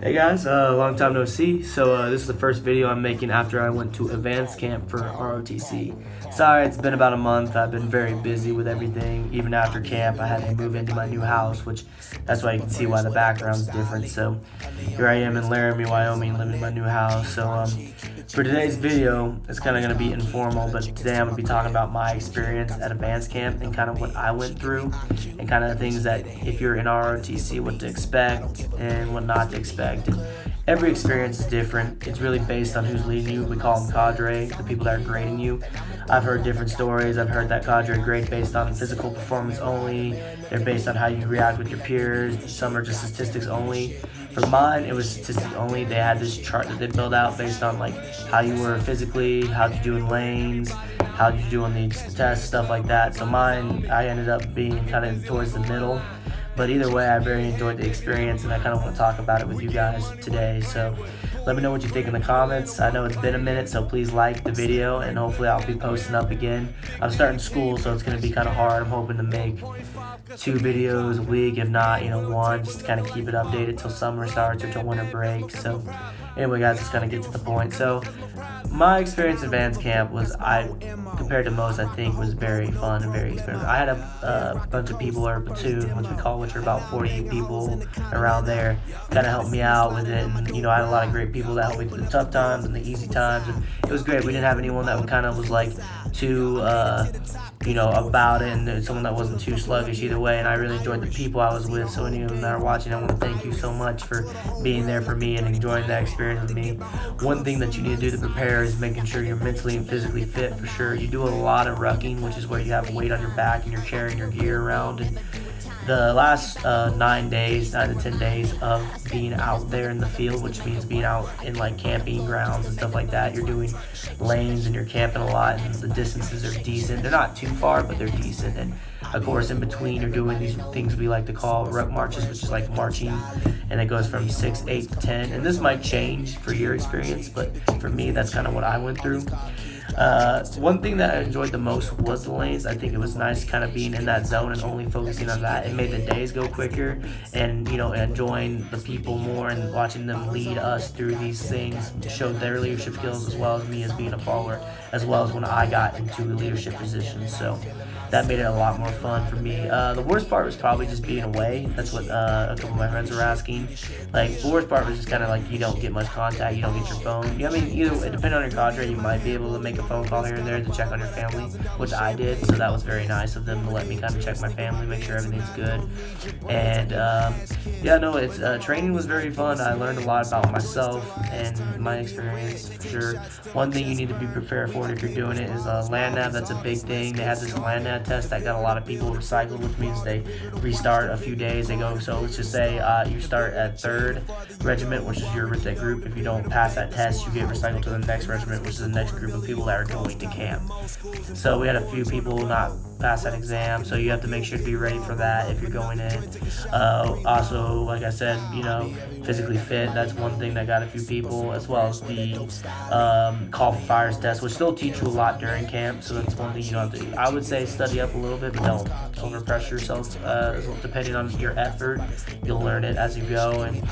Hey guys, long time no see. So this is the first video I'm making after I went to advanced camp for ROTC. Sorry, it's been about a month. I've been very busy with everything. Even after camp, I had to move into my new house, which that's why you can see why the background's different. So here I am in Laramie, Wyoming, living in my new house. So for today's video, it's kind of going to be informal, but today I'm going to be talking about my experience at advanced camp and kind of what I went through and kind of the things that if you're in ROTC, what to expect and what not to expect. And every experience is different. It's really based on who's leading you. We call them cadre, the people that are grading you. I've heard different stories. I've heard that cadre grade based on physical performance only. They're based on how you react with your peers. Some are just statistics only. For mine, it was statistics only. They had this chart that they built out based on like how you were physically, how you do in lanes, how you do on these tests, stuff like that. So mine, I ended up being kind of towards the middle. But either way, I very enjoyed the experience, and I kind of want to talk about it with you guys today. So let me know what you think in the comments. I know it's been a minute, so please like the video, and hopefully I'll be posting up again. I'm starting school, so it's going to be kind of hard. I'm hoping to make 2 videos a week, if not, one, just to kind of keep it updated till summer starts or till winter break. So anyway, guys, let's kind of get to the point. So my experience at advanced camp was, compared to most, I think was very fun and very experimental. I had a bunch of people, or a platoon, which are about 40 people around there, kind of helped me out with it. And I had a lot of great people that helped me through the tough times and the easy times, and it was great. We didn't have anyone that kind of was like too about it, and someone that wasn't too sluggish either way. And I really enjoyed the people I was with. So any of them that are watching, I want to thank you so much for being there for me and enjoying that experience with me. One thing that you need to do to prepare is making sure you're mentally and physically fit for sure. You do a lot of rucking, which is where you have weight on your back and you're carrying your gear around. And the last 9 to 10 days of being out there in the field, which means being out in like camping grounds and stuff like that, you're doing lanes and you're camping a lot, and the distances are decent. They're not too far, but they're decent. And of course, in between, you're doing these things we like to call ruck marches, which is like marching, and it goes from 6, 8 to 10. And this might change for your experience, but for me, that's kind of what I went through. One thing that I enjoyed the most was the lanes. I think it was nice kind of being in that zone and only focusing on that. It made the days go quicker, and enjoying the people more and watching them lead us through these things showed their leadership skills, as well as me as being a follower, as well as when I got into a leadership position. So that made it a lot more fun for me. The worst part was probably just being away. That's what a couple of my friends were asking. Like, the worst part was just kind of like you don't get much contact, you don't get your phone. Either depending on your cadre, you might be able to make a phone call here and there to check on your family, which I did. So that was very nice of them to let me kind of check my family, make sure everything's good. And training was very fun. I learned a lot about myself and my experience for sure. One thing you need to be prepared for if you're doing it is land nav. That's a big thing. They had this land nav test that got a lot of people recycled, which means they restart a few days. So let's just say you start at 3rd regiment, which is your RITEC group. If you don't pass that test, you get recycled to the next regiment, which is the next group of people that are going to camp. So we had a few people not pass that exam, so you have to make sure to be ready for that if you're going in. Also, like I said, physically fit. That's one thing that got a few people, as well as the call for fires test, which still teach you a lot during camp. So that's one thing you don't have to do. I would say study up a little bit, but don't overpressure yourself. Depending on your effort, you'll learn it as you go, and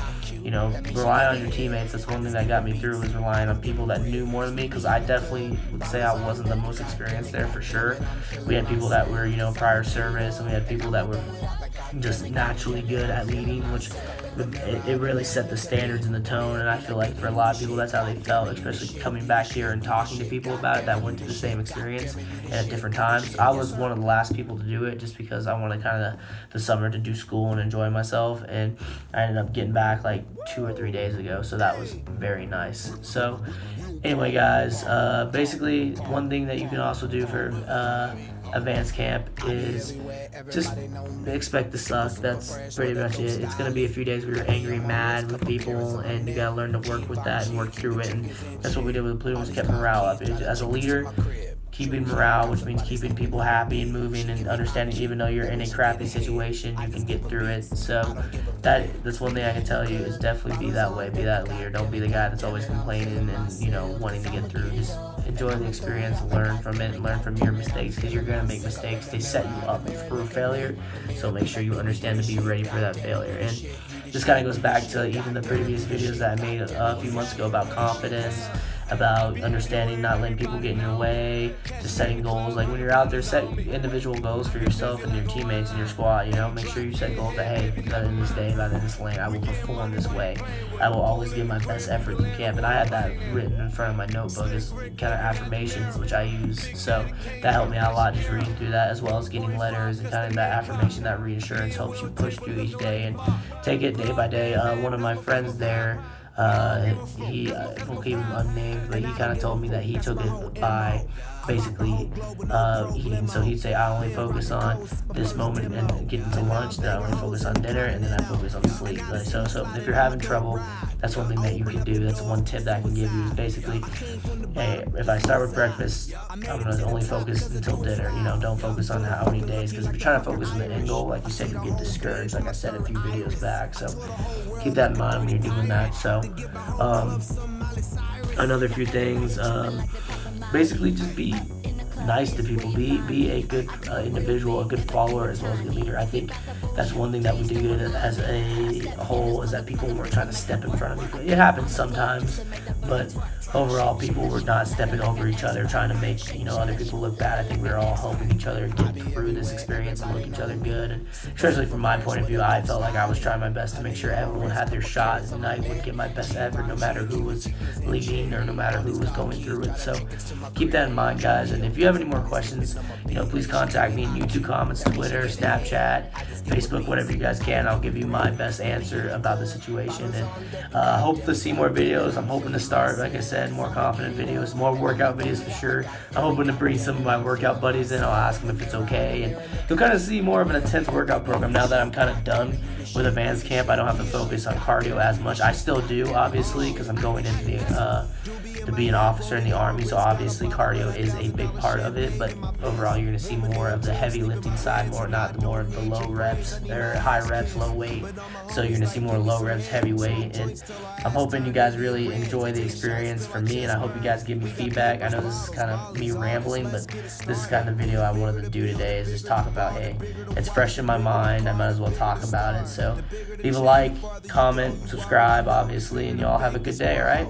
rely on your teammates. That's one thing that got me through, was relying on people that knew more than me, because I definitely would say I wasn't the most experienced there for sure. We had people that were prior service, and we had people that were just naturally good at leading, which it really set the standards and the tone. And I feel like for a lot of people, that's how they felt, especially coming back here and talking to people about it that went through the same experience and at different times. I was one of the last people to do it, just because I wanted kind of the summer to do school and enjoy myself, and I ended up getting back like 2 or 3 days ago, so that was very nice. So anyway, guys, basically one thing that you can also do for advanced camp is just expect to suck. That's pretty much it. It's going to be a few days where you're angry, mad with people, and you got to learn to work with that and work through it. And that's what we did with the platoon, was kept morale up. As a leader, keeping morale, which means keeping people happy and moving and understanding even though you're in a crappy situation, you can get through it. So that's one thing I can tell you, is definitely be that way. Be that leader. Don't be the guy that's always complaining and wanting to get through. Just enjoy the experience, learn from it, and learn from your mistakes, because you're going to make mistakes. They set you up for failure, so make sure you understand to be ready for that failure. And this kind of goes back to even the previous videos that I made a few months ago about confidence, about understanding, not letting people get in your way, just setting goals. Like when you're out there, set individual goals for yourself and your teammates and your squad. Make sure you set goals that, hey, by the end of this day, by the end of this lane, I will perform this way. I will always give my best effort in camp. And I had that written in front of my notebook as kind of affirmations, which I use. So that helped me out a lot, just reading through that, as well as getting letters and kind of that affirmation, that reassurance helps you push through each day and take it day by day. One of my friends there, he won't keep him unnamed, but he kind of told me that he took it by basically eating. So he'd say, I only focus on this moment and getting to lunch, then I only focus on dinner, and then I focus on sleep. So if you're having trouble, that's one thing that you can do. That's one tip that I can give you, is basically, hey, if I start with breakfast, I'm going to only focus until dinner. Don't focus on how many days, because if you're trying to focus on the end goal, like you said, you get discouraged, like I said a few videos back. So keep that in mind when you're doing that. So another few things, basically just be nice to people, be a good individual, a good follower, as well as a good leader. I think that's one thing that we did as a whole, is that people weren't trying to step in front of people. It happens sometimes, but overall people were not stepping over each other, trying to make other people look bad. I think we were all helping each other get through this experience and look each other good. And especially from my point of view, I felt like I was trying my best to make sure everyone had their shot, and I would give my best effort no matter who was leading or no matter who was going through it. So keep that in mind, guys. And if you have any more questions, please contact me in YouTube comments, Twitter, Snapchat, Facebook, whatever you guys can. I'll give you my best answer about the situation. And I hope to see more videos. I'm hoping to start, like I said, more confident videos, more workout videos for sure. I'm hoping to bring some of my workout buddies in. I'll ask them if it's okay, and you'll kind of see more of an intense workout program now that I'm kind of done with advanced camp. I don't have to focus on cardio as much. I still do, obviously, because I'm going into the to be an officer in the Army, so obviously cardio is a big part of it, but overall you're going to see more of the heavy lifting side, more of the low reps, or high reps, low weight. So you're going to see more low reps, heavy weight, and I'm hoping you guys really enjoy the experience for me, and I hope you guys give me feedback. I know this is kind of me rambling, but this is kind of the video I wanted to do today, is just talk about, hey, it's fresh in my mind, I might as well talk about it. So leave a like, comment, subscribe, obviously, and y'all have a good day, alright?